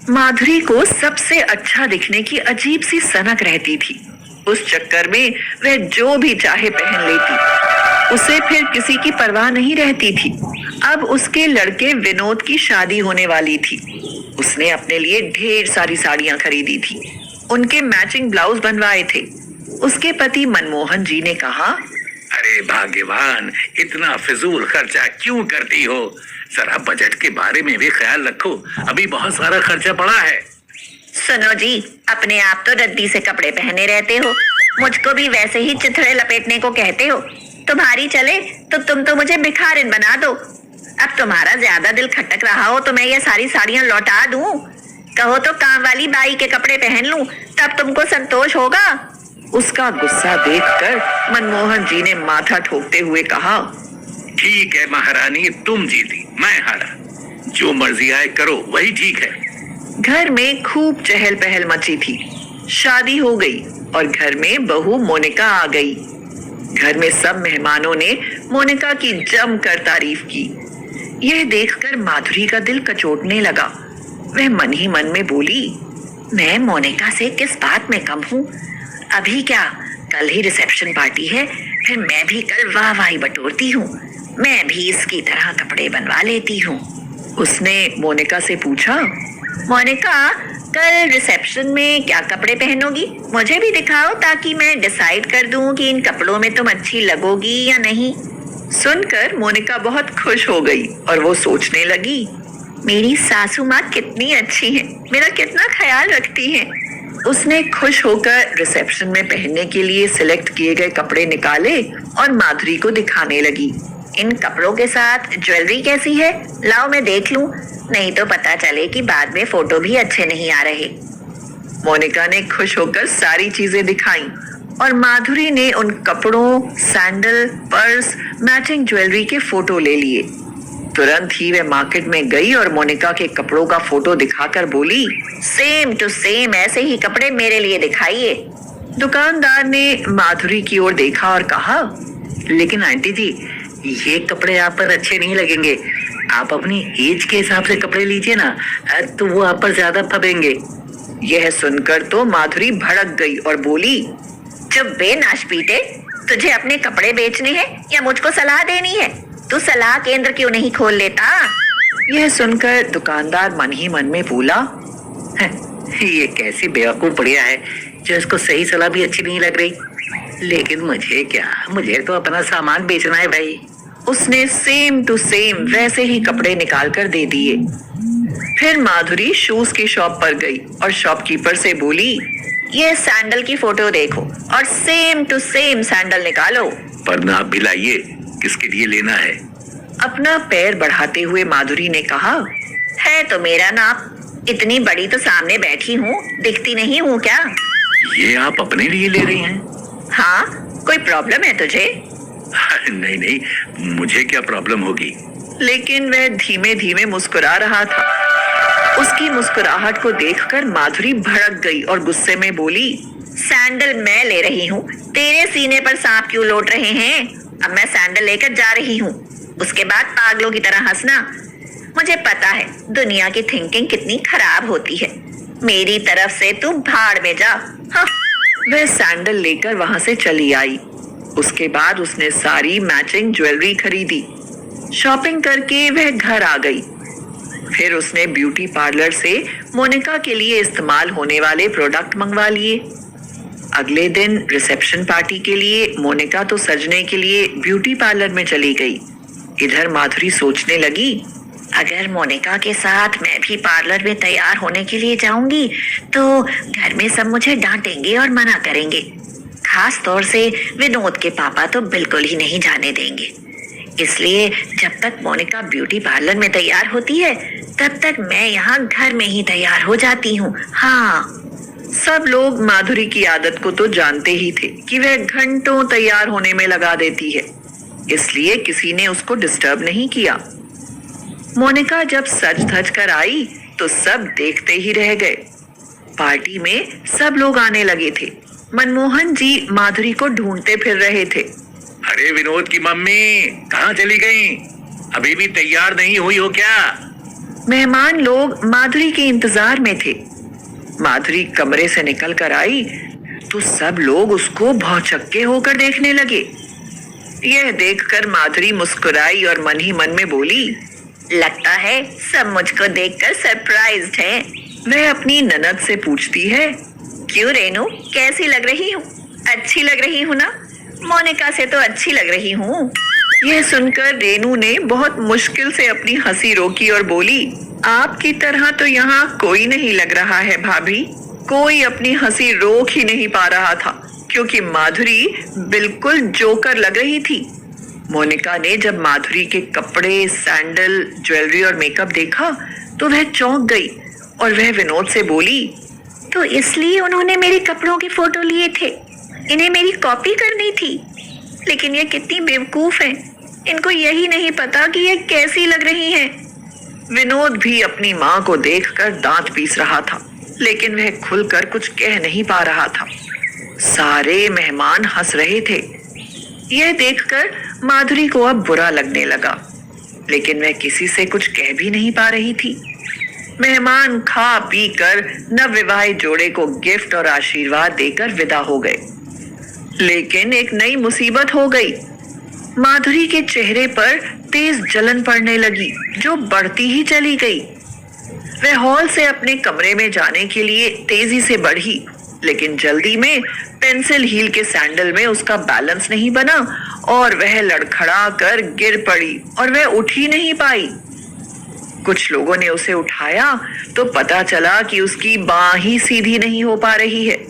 माधुरी को सबसे अच्छा दिखने की अजीब सी सनक रहती थी। उस चक्कर में वह जो भी चाहे पहन लेती। उसे फिर किसी की परवाह नहीं रहती थी। अब उसके लड़के विनोद की शादी होने वाली थी। उसने अपने लिए ढेर सारी साड़ियां खरीदी थी। उनके मैचिंग ब्लाउज बनवाए थे। उसके पति मनमोहन जी ने कहा, अरे भाग्यवान, इतना फिजूल खर्चा क्यों करती हो? जरा बजट के बारे में भी ख्याल रखो, अभी बहुत सारा खर्चा पड़ा है। सुनो जी, अपने आप तो रद्दी से कपड़े पहने रहते हो, मुझको भी वैसे ही चिथड़े लपेटने को कहते हो। तुम्हारी चले तो तुम तो मुझे भिखारिन बना दो। अब तुम्हारा ज्यादा दिल खटक रहा हो तो मैं ये सारी साड़ियां लौटा दूं। कहो तो काम वाली बाई के कपड़े पहन लूं, तब तुमको संतोष होगा। उसका गुस्सा देखकर मनमोहन जी ने माथा ठोकते हुए कहा, ठीक है महारानी, तुम जीती, मैं हारा। जो मर्जी आए करो, वही ठीक है। घर में खूब चहल पहल मची थी। शादी हो गई और घर में बहू मोनिका आ गई। घर में सब मेहमानों ने मोनिका की जमकर तारीफ की। यह देखकर माधुरी का दिल कचोटने लगा। वह मन ही मन में बोली, मैं मोनिका से किस बात में कम हूँ? अभी क्या, कल ही रिसेप्शन पार्टी है, फिर मैं भी कल वाहवाही बटोरती हूँ। मैं भी इसकी तरह कपड़े बनवा लेती हूँ। उसने मोनिका से पूछा, मोनिका, कल रिसेप्शन में क्या कपड़े पहनोगी? मुझे भी दिखाओ ताकि मैं डिसाइड कर दूं कि इन कपड़ों में तुम अच्छी लगोगी या नहीं। सुनकर मोनिका बहुत खुश हो गई और वो सोचने लगी, मेरी सासू माँ कितनी अच्छी है, मेरा कितना ख्याल रखती है। उसने खुश होकर रिसेप्शन में पहनने के लिए सिलेक्ट किए गए कपड़े निकाले और माधुरी को दिखाने लगी। इन कपड़ों के साथ ज्वेलरी कैसी है? लाओ मैं देख लूं, नहीं तो पता चले कि बाद में फोटो भी अच्छे नहीं आ रहे। मोनिका ने खुश होकर सारी चीजें दिखाई और माधुरी ने उन कपड़ों, सैंडल, पर्स, मैचिंग ज्वेलरी के फोटो ले लिए। तुरंत ही वह मार्केट में गई और मोनिका के कपड़ों का फोटो दिखाकर बोली, सेम टू सेम ऐसे ही कपड़े मेरे लिए दिखाइए। दुकानदार ने माधुरी की ओर देखा और कहा, लेकिन आंटी जी, ये कपड़े आप पर अच्छे नहीं लगेंगे। आप अपनी एज के हिसाब से कपड़े लीजिए ना, तो वो आप पर ज्यादा फबेंगे। यह सुनकर तो माधुरी भड़क गई और बोली, चुप बे नाशपीटे, तुझे अपने कपड़े बेचने हैं या मुझको सलाह देनी है? तू सलाह केंद्र क्यों नहीं खोल लेता? यह सुनकर दुकानदार मन ही मन में बोला, ये कैसी बेवकूफ बढ़िया है जो इसको सही सलाह भी अच्छी नहीं लग रही। लेकिन मुझे क्या, मुझे तो अपना सामान बेचना है भाई। उसने सेम टू सेम वैसे ही कपड़े निकाल कर दे दिए। फिर माधुरी शूज की शॉप पर गई और शॉपकीपर से बोली, ये सैंडल की फोटो देखो और सेम टू सेम सैंडल निकालो। पर नाप भी लाइए, किसके लिए लेना है? अपना पैर बढ़ाते हुए माधुरी ने कहा, है तो मेरा नाप, इतनी बड़ी तो सामने बैठी हूँ, दिखती नहीं हूँ क्या? ये आप अपने लिए ले रही हैं? हाँ, कोई प्रॉब्लम है तुझे? नहीं नहीं, मुझे क्या प्रॉब्लम होगी? लेकिन वह धीमे धीमे मुस्कुरा रहा था। उसकी मुस्कुराहट को देखकर माधुरी भड़क गई और गुस्से में बोली, सैंडल मैं ले रही हूँ, तेरे सीने पर सांप क्यों लौट रहे हैं? अब मैं सैंडल लेकर जा रही हूँ, उसके बाद पागलों की तरह हंसना। मुझे पता है दुनिया की थिंकिंग कितनी खराब होती है। मेरी तरफ से तू भाड़ में जा। हाँ। वह सैंडल लेकर वहां से चली आई। उसके बाद उसने सारी मैचिंग ज्वेलरी खरीदी। शॉपिंग करके वह घर आ गई। फिर उसने ब्यूटी पार्लर से मोनिका के लिए इस्तेमाल होने वाले प्रोडक्ट मंगवा लिए। अगले दिन रिसेप्शन पार्टी के लिए मोनिका तो सजने के लिए ब्यूटी पार्लर में चली गई। इधर माधुरी सोचने लगी, अगर मोनिका के साथ मैं भी पार्लर में तैयार होने के लिए जाऊंगी तो घर में सब मुझे डांटेंगे और मना करेंगे। खास तौर से विनोद के पापा तो बिल्कुल ही नहीं जाने देंगे। इसलिए जब तक मोनिका ब्यूटी पार्लर में तैयार होती है तब तक मैं यहाँ घर में ही तैयार हो जाती हूँ। हाँ। सब लोग माधुरी की आदत को तो जानते ही थे कि वह घंटों तैयार होने में लगा देती है, इसलिए किसी ने उसको डिस्टर्ब नहीं किया। मोनिका जब सज धज कर आई तो सब देखते ही रह गए। पार्टी में सब लोग आने लगे थे। मनमोहन जी माधुरी को ढूंढते फिर रहे थे। अरे विनोद की मम्मी कहाँ चली गई? अभी भी तैयार नहीं हुई हो क्या? मेहमान लोग माधुरी के इंतजार में थे। माधुरी कमरे से निकल कर आई तो सब लोग उसको भौचक्के होकर देखने लगे। यह देखकर माधुरी मुस्कुराई और मन ही मन में बोली, लगता है सब मुझको देखकर सरप्राइज्ड हैं। वह अपनी ननद से पूछती है, क्यों रेनू, कैसी लग रही हूँ? अच्छी लग रही हूँ ना? मोनिका से तो अच्छी लग रही हूँ। यह सुनकर रेनू ने बहुत मुश्किल से अपनी हंसी रोकी और बोली, आपकी तरह तो यहाँ कोई नहीं लग रहा है भाभी। कोई अपनी हंसी रोक ही नहीं पा रहा था क्योंकि माधुरी बिल्कुल जोकर लग रही थी। मोनिका ने जब माधुरी के कपड़े, सैंडल, ज्वेलरी और मेकअप देखा तो वह चौंक गई और वह विनोद से बोली, तो इसलिए उन्होंने मेरे कपड़ों की फोटो लिए थे, इन्हें मेरी कॉपी करनी थी। लेकिन ये कितनी बेवकूफ हैं, इनको यही नहीं पता कि ये कैसी लग रही हैं। विनोद भी अपनी माँ को देखकर दांत पीस रहा था, लेकिन वह खुलकर कुछ कह नहीं पा रहा था। सारे मेहमान हंस रहे थे। यह देखकर माधुरी को अब बुरा लगने लगा, लेकिन वह किसी से कुछ कह भी नहीं पा रही थी। मेहमान खा पी कर नवविवाहित जोड़े को गिफ्ट और आशीर्वाद देकर विदा हो गए। लेकिन एक नई मुसीबत हो गई। माधुरी के चेहरे पर तेज जलन पड़ने लगी जो बढ़ती ही चली गई। वह हॉल से अपने कमरे में जाने के लिए तेजी से बढ़ी, लेकिन जल्दी में पेंसिल हील के सैंडल में उसका बैलेंस नहीं बना और वह लड़खड़ा कर गिर पड़ी और वह उठ ही नहीं पाई। कुछ लोगों ने उसे उठाया तो पता चला कि उसकी बांह ही सीधी नहीं हो पा रही है।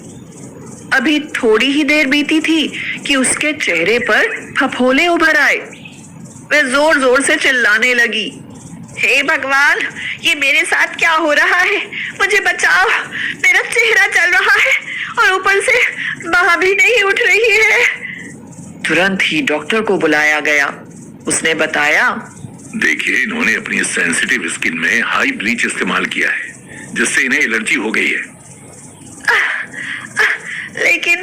अभी थोड़ी ही देर बीती थी कि उसके चेहरे पर फफोले उभर आए। वह जोर जोर से चिल्लाने लगी, हे भगवान, ये मेरे साथ क्या हो रहा है? मुझे बचाओ, मेरा चेहरा जल रहा है और ऊपर से बांह भी नहीं उठ रही है। तुरंत ही डॉक्टर को बुलाया गया। उसने बताया, देखिए, इन्होंने अपनी सेंसिटिव स्किन में हाई ब्लीच इस्तेमाल किया है, जिससे इन्हें एलर्जी हो गई है। लेकिन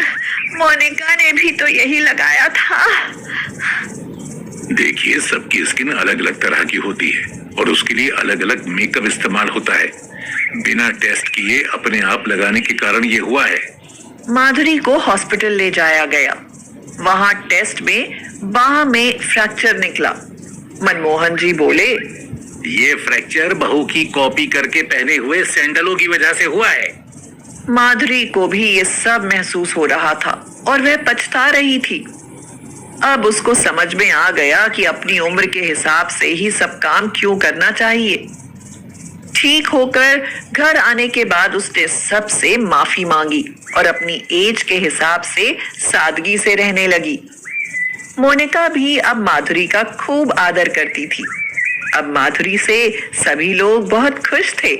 मोनिका ने भी तो यही लगाया था। देखिए, सबकी स्किन अलग अलग तरह की होती है और उसके लिए अलग अलग मेकअप इस्तेमाल होता है। बिना टेस्ट किए अपने आप लगाने के कारण ये हुआ है। माधुरी को हॉस्पिटल ले जाया गया। वहां टेस्ट में बांह में फ्रैक्चर निकला। मनमोहन जी बोले, ये फ्रैक्चर बहू की कॉपी करके पहने हुए सैंडलों की वजह से हुआ है। माधुरी को भी ये सब महसूस हो रहा था और वह पछता रही थी। अब उसको समझ में आ गया कि अपनी उम्र के हिसाब से ही सब काम क्यों करना चाहिए। ठीक होकर घर आने के बाद उसने सबसे माफी मांगी और अपनी एज के हिसाब से सादगी से रहने लगी। मोनिका भी अब माधुरी का खूब आदर करती थी। अब माधुरी से सभी लोग बहुत खुश थे।